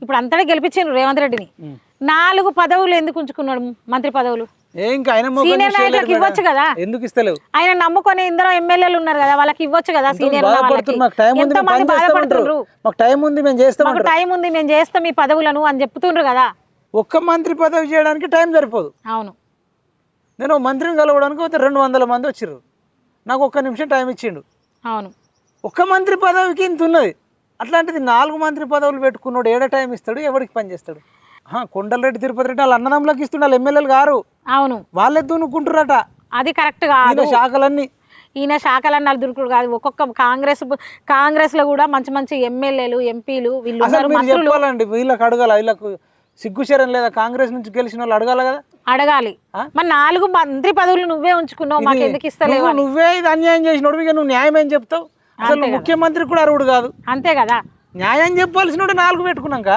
ఇప్పుడు అంతటా గెలిపించారు రేవంత్ రెడ్డిని 4 పదవులు ఎందుకు ఉంచుకున్నాడు మంత్రి పదవులు సీనియర్ నాయకులకు ఇవ్వచ్చు కదా ఎందుకు ఇస్తలేవు ఆయన నమ్ముకొని ఇందరూ ఎమ్మెల్యేలు ఉన్నారు కదా వాళ్ళకి ఇవ్వచ్చు కదా సీనియర్ ఎంతమంది బాధపడుతున్నారు మాకు టైం ఉంది మేము చేస్తాం మాకు టైం ఉంది మేము చేస్తాం ఈ పదవులను అని చెప్తుండ్రు కదా ఒక్క మంత్రి పదవి చేయడానికి టైం సరిపోదు అవును నేను మంత్రిని కలవడానికి 200 మంది వచ్చిర్రు నాకు 1 నిమిషం టైం ఇచ్చిండు అవును ఒక్క మంత్రి పదవికి ఇంత ఉన్నది అట్లాంటిది 4 మంత్రి పదవులు పెట్టుకున్నాడు ఏడ టైం ఇస్తాడు ఎవరికి పని చేస్తాడు కొండలరెడ్డి తిరుపతి రెడ్డి వాళ్ళ అన్నదమ్ములకు ఇస్తుండే వాళ్ళు ఎమ్మెల్యేలు గారు అవును వాళ్ళే దున్నుకుంటురట అది కరెక్ట్ కాదు శాఖలన్నీ ఈయన శాఖలన్నీ దురుకుడు కాదు ఒక్కొక్క కాంగ్రెస్ లో కూడా మంచి మంచి ఎమ్మెల్యేలు ఎంపీలు వీళ్ళు చెప్పాలండి వీళ్ళకి అడగాల వీళ్ళకు సిగ్గుశరం లేదా కాంగ్రెస్ నుంచి గెలిచిన వాళ్ళు అడగాల కదా అడగాలి మరి 4 మంత్రి పదవులు నువ్వే ఉంచుకున్నావు మాకు ఎందుకు ఇస్తలేవు నువ్వే ఇది అన్యాయం చేసినోడు ఇక నువ్వు న్యాయం ఏం చెప్తావు అసలు ముఖ్యమంత్రి కూడా అర్హుడు కాదు అంతే కదా న్యాయం చెప్పాల్సిన 4 పెట్టుకున్నాక